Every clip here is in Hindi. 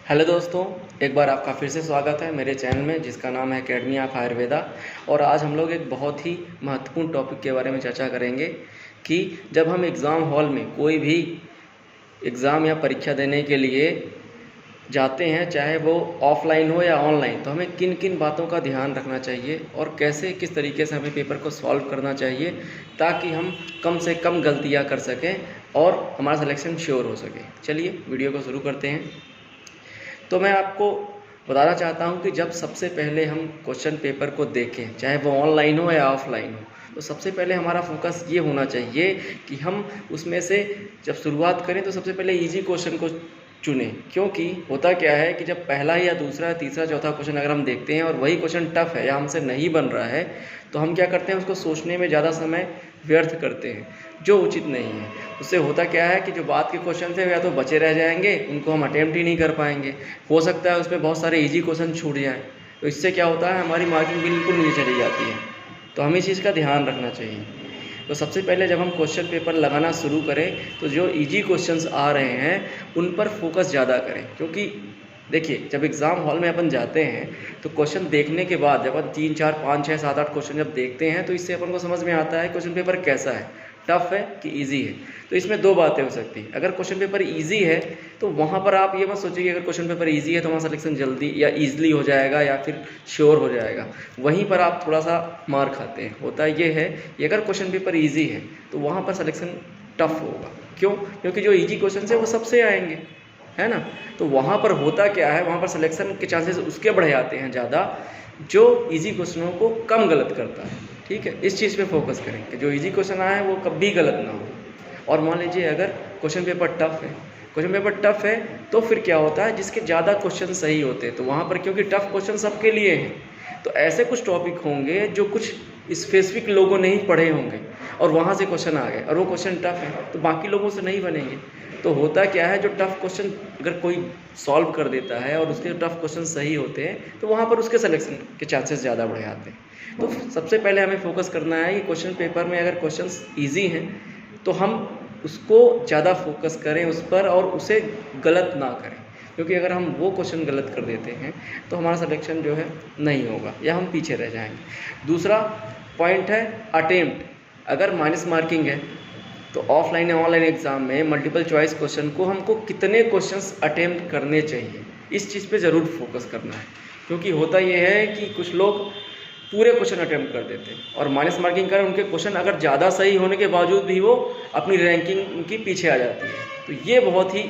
हेलो दोस्तों, एक बार आपका फिर से स्वागत है मेरे चैनल में जिसका नाम है एकेडमी ऑफ आयुर्वेदा। और आज हम लोग एक बहुत ही महत्वपूर्ण टॉपिक के बारे में चर्चा करेंगे कि जब हम एग्ज़ाम हॉल में कोई भी एग्ज़ाम या परीक्षा देने के लिए जाते हैं, चाहे वो ऑफलाइन हो या ऑनलाइन, तो हमें किन किन बातों का ध्यान रखना चाहिए और कैसे किस तरीके से हमें पेपर को सॉल्व करना चाहिए ताकि हम कम से कम गलतियाँ कर सकें और हमारा सिलेक्शन श्योर हो सके। चलिए वीडियो को शुरू करते हैं। तो मैं आपको बताना चाहता हूं कि जब सबसे पहले हम क्वेश्चन पेपर को देखें, चाहे वो ऑनलाइन हो या ऑफलाइन हो, तो सबसे पहले हमारा फोकस ये होना चाहिए कि हम उसमें से जब शुरुआत करें तो सबसे पहले इजी क्वेश्चन को चुनें। क्योंकि होता क्या है कि जब पहला या दूसरा तीसरा चौथा क्वेश्चन अगर हम देखते हैं और वही क्वेश्चन टफ है या हमसे नहीं बन रहा है, तो हम क्या करते हैं, उसको सोचने में ज़्यादा समय व्यर्थ करते हैं, जो उचित नहीं है। उससे होता क्या है कि जो बात के क्वेश्चन थे या तो बचे रह जाएंगे, उनको हम अटेम्प्ट ही नहीं कर पाएंगे। हो सकता है उसमें बहुत सारे इजी क्वेश्चन छूट जाए, तो इससे क्या होता है, हमारी मार्किंग बिल्कुल नीचे चली जाती है। तो हमें इस चीज़ का ध्यान रखना चाहिए। तो सबसे पहले जब हम क्वेश्चन पेपर लगाना शुरू करें तो जो इजी क्वेश्चंस आ रहे हैं उन पर फोकस ज़्यादा करें। क्योंकि देखिए, जब एग्ज़ाम हॉल में अपन जाते हैं तो क्वेश्चन देखने के बाद जब अपन 3, 4, 5, 6, 7, 8 क्वेश्चन जब देखते हैं तो इससे अपन को समझ में आता है क्वेश्चन पेपर कैसा है, टफ है कि ईजी है। तो इसमें दो बातें हो सकती हैं। अगर क्वेश्चन पेपर ईजी है तो वहाँ पर आप ये मत सोचिए कि अगर क्वेश्चन पेपर ईजी है तो वहाँ सिलेक्शन जल्दी या ईजिली हो जाएगा या फिर श्योर हो जाएगा। वहीं पर आप थोड़ा सा मार खाते हैं। होता ये है कि अगर क्वेश्चन पेपर ईजी है तो वहाँ पर सिलेक्शन टफ होगा। क्यों? क्योंकि जो ईजी क्वेश्चन है वो सबसे आएंगे, है ना। तो वहाँ पर होता क्या है, वहाँ पर सिलेक्शन के चांसेस उसके बढ़ जाते हैं ज़्यादा जो इजी क्वेश्चनों को कम गलत करता है। ठीक है, इस चीज़ पे फोकस करें कि जो इजी क्वेश्चन आए वो कभी गलत ना हो। और मान लीजिए अगर क्वेश्चन पेपर टफ है तो फिर क्या होता है, जिसके ज़्यादा क्वेश्चन सही होते हैं तो वहाँ पर, क्योंकि टफ क्वेश्चन सबके लिए हैं, तो ऐसे कुछ टॉपिक होंगे जो कुछ स्पेसिफिक लोगों ने ही पढ़े होंगे और वहाँ से क्वेश्चन आ गए और वो क्वेश्चन टफ है तो बाकी लोगों से नहीं बनेंगे। तो होता क्या है, जो टफ क्वेश्चन अगर कोई सॉल्व कर देता है और उसके टफ क्वेश्चन सही होते हैं तो वहाँ पर उसके सिलेक्शन के चांसेस ज़्यादा बढ़ जाते हैं। तो सबसे पहले हमें फोकस करना है कि क्वेश्चन पेपर में अगर क्वेश्चंस इजी हैं तो हम उसको ज़्यादा फोकस करें उस पर और उसे गलत ना करें। क्योंकि अगर हम वो क्वेश्चन गलत कर देते हैं तो हमारा सिलेक्शन जो है नहीं होगा या हम पीछे रह जाएंगे। दूसरा पॉइंट है अटेम्प्ट। अगर माइनस मार्किंग है तो ऑफलाइन या ऑनलाइन एग्ज़ाम में मल्टीपल चॉइस क्वेश्चन को हमको कितने क्वेश्चंस अटेम्प्ट करने चाहिए, इस चीज़ पे ज़रूर फोकस करना है। क्योंकि होता ये है कि कुछ लोग पूरे क्वेश्चन अटेम्प्ट कर देते हैं और माइनस मार्किंग कर उनके क्वेश्चन अगर ज़्यादा सही होने के बावजूद भी वो अपनी रैंकिंग उनकी पीछे आ जाती है। तो ये बहुत ही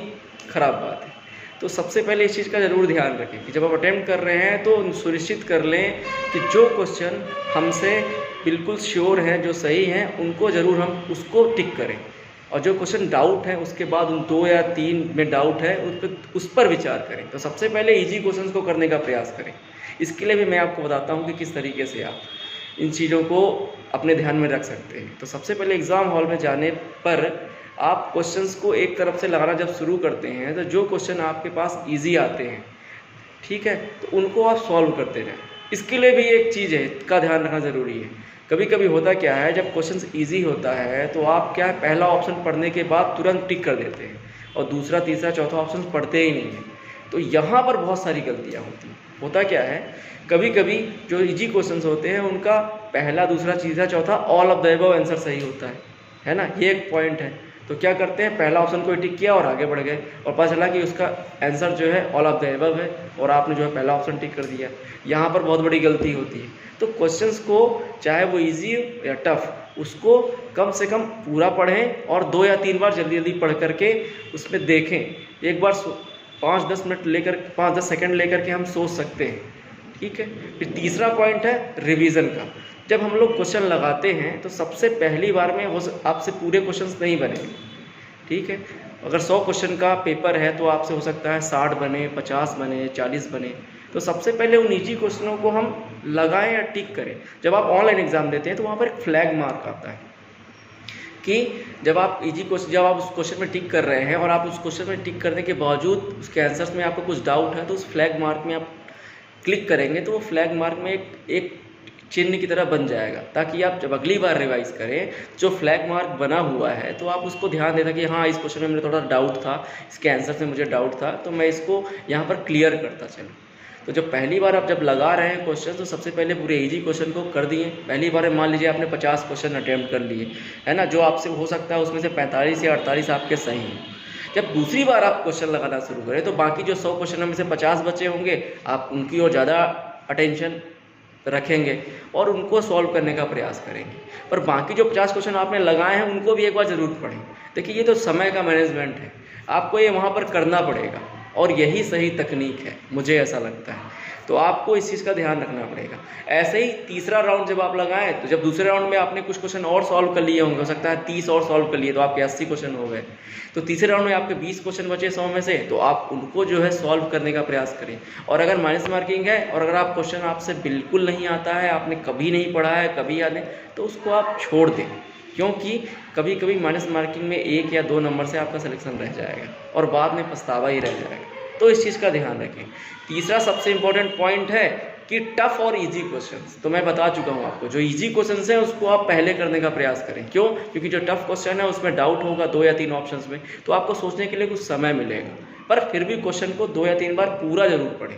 ख़राब बात है। तो सबसे पहले इस चीज़ का ज़रूर ध्यान रखें कि जब आप अटेम्प्ट कर रहे हैं तो सुनिश्चित कर लें कि जो क्वेश्चन हमसे बिल्कुल श्योर हैं, जो सही हैं, उनको ज़रूर हम उसको टिक करें। और जो क्वेश्चन डाउट है उसके बाद उन 2 या 3 में डाउट है उस पर विचार करें। तो सबसे पहले इजी क्वेश्चन को करने का प्रयास करें। इसके लिए भी मैं आपको बताता हूँ कि किस तरीके से आप इन चीज़ों को अपने ध्यान में रख सकते हैं। तो सबसे पहले एग्ज़ाम हॉल में जाने पर आप क्वेश्चंस को एक तरफ से लगाना जब शुरू करते हैं तो जो क्वेश्चन आपके पास इजी आते हैं, ठीक है, तो उनको आप सॉल्व करते रहें। इसके लिए भी एक चीज़ है का ध्यान रखना ज़रूरी है। कभी कभी होता क्या है, जब क्वेश्चंस इजी होता है तो आप क्या है, पहला ऑप्शन पढ़ने के बाद तुरंत टिक कर देते हैं और दूसरा तीसरा चौथा ऑप्शन पढ़ते ही नहीं हैं। तो यहाँ पर बहुत सारी गलतियाँ होती हैं। होता क्या है, कभी कभी जो इजी क्वेश्चंस होते हैं उनका पहला दूसरा तीसरा चौथा all of the above answer सही होता है ना। ये एक पॉइंट है। तो क्या करते हैं, पहला ऑप्शन को टिक किया और आगे बढ़ गए और पता चला कि उसका आंसर जो है ऑल ऑफ द अबव है और आपने जो है पहला ऑप्शन टिक कर दिया। यहाँ पर बहुत बड़ी गलती होती है। तो क्वेश्चंस को चाहे वो इजी या टफ, उसको कम से कम पूरा पढ़ें और 2 या 3 बार जल्दी जल्दी पढ़ करके उसमें देखें। एक बार 5-10 मिनट लेकर 5-10 सेकंड लेकर के हम सोच सकते हैं, ठीक है। फिर तीसरा पॉइंट है रिवीजन का। जब हम लोग क्वेश्चन लगाते हैं तो सबसे पहली बार में वो आपसे पूरे क्वेश्चंस नहीं बनेंगे, ठीक है। अगर 100 क्वेश्चन का पेपर है तो आपसे हो सकता है 60 बने, 50 बने, 40 बने। तो सबसे पहले उन इजी क्वेश्चनों को हम लगाएं या टिक करें। जब आप ऑनलाइन एग्ज़ाम देते हैं तो वहाँ पर एक फ्लैग मार्क आता है कि जब आप उस क्वेश्चन में टिक कर रहे हैं और आप उस क्वेश्चन में टिक करने के बावजूद उसके आंसर्स में आपको कुछ डाउट है तो उस फ्लैग मार्क में आप क्लिक करेंगे तो वो फ्लैग मार्क में एक चिन्ह की तरह बन जाएगा, ताकि आप जब अगली बार रिवाइज करें जो फ्लैग मार्क बना हुआ है तो आप उसको ध्यान देना कि हाँ इस क्वेश्चन में मुझे थोड़ा डाउट था, इसके आंसर से मुझे डाउट था, तो मैं इसको यहाँ पर क्लियर करता चलूँ। तो जब पहली बार आप जब लगा रहे हैं क्वेश्चन तो सबसे पहले पूरे इजी क्वेश्चन को कर दिए। पहली बार मान लीजिए आपने 50 क्वेश्चन अटैम्प्ट कर लिए, है ना, जो आपसे हो सकता है उसमें से 45 या 48 आपके सही हैं। जब दूसरी बार आप क्वेश्चन लगाना शुरू करें तो बाकी जो 100 क्वेश्चन में से 50 बचे होंगे, आप उनकी ओर ज़्यादा अटेंशन रखेंगे और उनको सॉल्व करने का प्रयास करेंगे। पर बाकी जो 50 क्वेश्चन आपने लगाए हैं उनको भी एक बार ज़रूर पढ़ें। देखिए ये तो समय का मैनेजमेंट है, आपको ये वहाँ पर करना पड़ेगा और यही सही तकनीक है, मुझे ऐसा लगता है। तो आपको इस चीज़ का ध्यान रखना पड़ेगा। ऐसे ही तीसरा राउंड जब आप लगाएं तो जब दूसरे राउंड में आपने कुछ क्वेश्चन और सॉल्व कर लिए होंगे, हो सकता है 30 और सॉल्व कर लिए तो आपके 80 क्वेश्चन हो गए। तो तीसरे राउंड में आपके 20 क्वेश्चन बचे 100 में से, तो आप उनको जो है सॉल्व करने का प्रयास करें। और अगर माइनस मार्किंग है और अगर आप क्वेश्चन आपसे बिल्कुल नहीं आता है, आपने कभी नहीं पढ़ा है, कभी याद नहीं, तो उसको आप छोड़ दें, क्योंकि कभी कभी माइनस मार्किंग में 1 या 2 नंबर से आपका सिलेक्शन रह जाएगा और बाद में पछतावा ही रह जाएगा। तो इस चीज़ का ध्यान रखें। तीसरा सबसे इम्पोर्टेंट पॉइंट है कि टफ और इजी क्वेश्चंस, तो मैं बता चुका हूँ आपको, जो इजी क्वेश्चंस हैं उसको आप पहले करने का प्रयास करें। क्यों? क्योंकि जो टफ क्वेश्चन है उसमें डाउट होगा 2 या 3 ऑप्शंस में, तो आपको सोचने के लिए कुछ समय मिलेगा। पर फिर भी क्वेश्चन को 2 या 3 बार पूरा जरूर पढ़ें।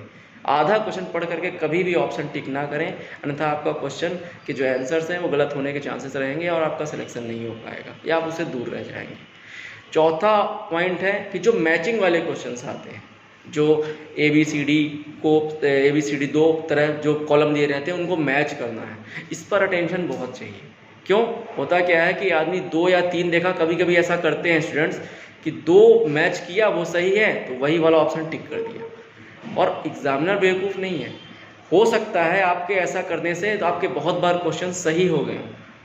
आधा क्वेश्चन पढ़ करके कभी भी ऑप्शन टिक ना करें, अन्यथा आपका क्वेश्चन के जो आंसर्स हैं वो गलत होने के चांसेस रहेंगे और आपका सिलेक्शन नहीं हो पाएगा या आप उससे दूर रह जाएंगे। चौथा पॉइंट है कि जो मैचिंग वाले क्वेश्चंस आते हैं, जो ABCD 2 तरह जो कॉलम दिए रहते हैं उनको मैच करना है, इस पर अटेंशन बहुत चाहिए। क्यों? होता क्या है कि आदमी 2 या 3 देखा, कभी कभी ऐसा करते हैं स्टूडेंट्स कि 2 मैच किया वो सही है तो वही वाला ऑप्शन टिक कर दिया, और एग्जामिनर बेवकूफ़ नहीं है। हो सकता है आपके ऐसा करने से तो आपके बहुत बार क्वेश्चन सही हो गए,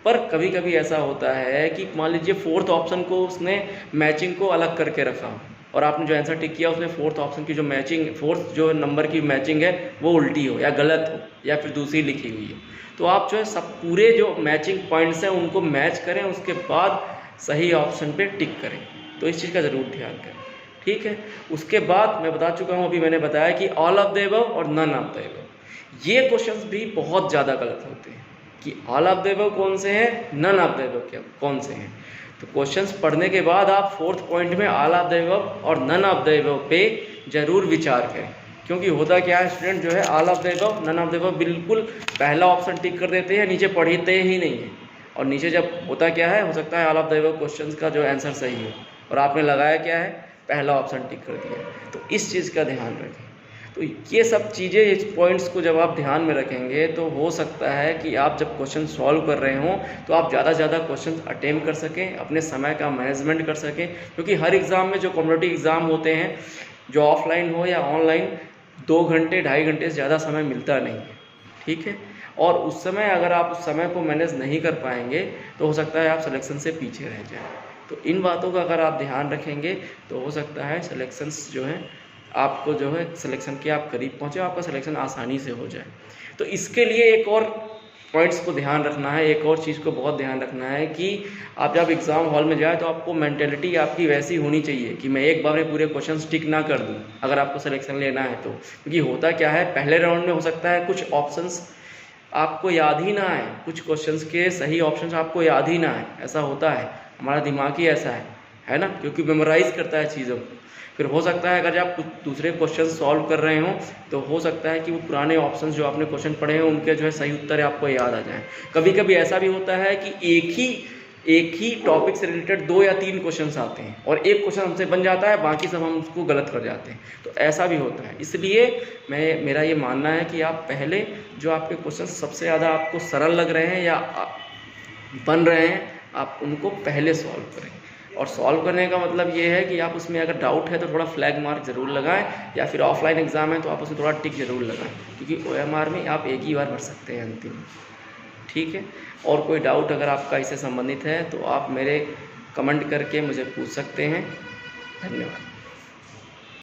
पर कभी कभी ऐसा होता है कि मान लीजिए 4th ऑप्शन को उसने मैचिंग को अलग करके रखा और आपने जो आंसर टिक किया उसमें 4th ऑप्शन की जो मैचिंग, 4th जो नंबर की मैचिंग है वो उल्टी हो या गलत हो या फिर दूसरी लिखी हुई है। तो आप जो है सब पूरे जो मैचिंग पॉइंट्स हैं उनको मैच करें, उसके बाद सही ऑप्शन पे टिक करें। तो इस चीज़ का ज़रूर ध्यान करें, ठीक है। उसके बाद मैं बता चुका हूँ, अभी मैंने बताया कि ऑल ऑफ द अबव और नन ऑफ द अबव, ये क्वेश्चंस भी बहुत ज़्यादा गलत होते हैं कि ऑल ऑफ द अबव कौन से हैं, नन ऑफ द अबव कौन से हैं। तो क्वेश्चंस पढ़ने के बाद आप 4th पॉइंट में ऑल ऑफ द अबव और नन ऑफ द अबव पे जरूर विचार करें, क्योंकि होता क्या है स्टूडेंट जो है all of the above none of the above बिल्कुल पहला ऑप्शन टिक कर देते हैं, नीचे पढ़ते ही नहीं है, और नीचे जब होता क्या है, हो सकता है all of the above questions का जो आंसर सही हो और आपने लगाया क्या है, पहला ऑप्शन टिक कर दिया। तो इस चीज़ का ध्यान रखें। तो ये सब चीज़ें, इस पॉइंट्स को जब आप ध्यान में रखेंगे तो हो सकता है कि आप जब क्वेश्चन सॉल्व कर रहे हों तो आप ज़्यादा से ज़्यादा क्वेश्चन अटेम्प्ट कर सकें, अपने समय का मैनेजमेंट कर सकें। क्योंकि हर एग्ज़ाम में जो कॉम्पिटिटिव एग्ज़ाम होते हैं, जो ऑफलाइन हो या ऑनलाइन, 2 घंटे 2.5 घंटे से ज़्यादा समय मिलता नहीं है, ठीक है। और उस समय अगर आप उस समय को मैनेज नहीं कर पाएंगे तो हो सकता है आप सिलेक्शन से पीछे रह जाएं। तो इन बातों का अगर आप ध्यान रखेंगे तो हो सकता है सिलेक्शंस जो है आपको जो है सिलेक्शन के आप करीब पहुँचे, आपका सिलेक्शन आसानी से हो जाए। तो इसके लिए एक और पॉइंट्स को ध्यान रखना है, एक और चीज़ को बहुत ध्यान रखना है कि आप जब एग्ज़ाम हॉल में जाए तो आपको मेंटेलिटी आपकी वैसी होनी चाहिए कि मैं एक बार में पूरे क्वेश्चन टिक ना कर दूं अगर आपको सिलेक्शन लेना है तो। क्योंकि होता क्या है, पहले राउंड में हो सकता है कुछ ऑप्शंस आपको याद ही ना आए, कुछ क्वेश्चंस के सही ऑप्शंस आपको याद ही ना आए, ऐसा होता है, हमारा दिमाग ही ऐसा है ना, क्योंकि मेमोराइज करता है चीज़ों को। फिर हो सकता है अगर आप कुछ दूसरे क्वेश्चन सॉल्व कर रहे हों तो हो सकता है कि वो पुराने ऑप्शंस जो आपने क्वेश्चन पढ़े हैं उनके जो है सही उत्तर आपको याद आ जाए। कभी कभी ऐसा भी होता है कि एक ही टॉपिक से रिलेटेड 2 या 3 क्वेश्चंस आते हैं और एक क्वेश्चन हमसे बन जाता है, बाकी सब हम उसको गलत कर जाते हैं। तो ऐसा भी होता है, इसलिए मेरा ये मानना है कि आप पहले जो आपके क्वेश्चन सबसे ज़्यादा आपको सरल लग रहे हैं या बन रहे हैं, आप उनको पहले सॉल्व करें। और सॉल्व करने का मतलब ये है कि आप उसमें अगर डाउट है तो थोड़ा फ्लैग मार्क ज़रूर लगाएं, या फिर ऑफलाइन एग्ज़ाम है तो आप उसमें थोड़ा टिक ज़रूर लगाएं, क्योंकि OMR में आप एक ही बार भर सकते हैं अंतिम, ठीक है। और कोई डाउट अगर आपका इससे संबंधित है तो आप मेरे कमेंट करके मुझे पूछ सकते हैं। धन्यवाद।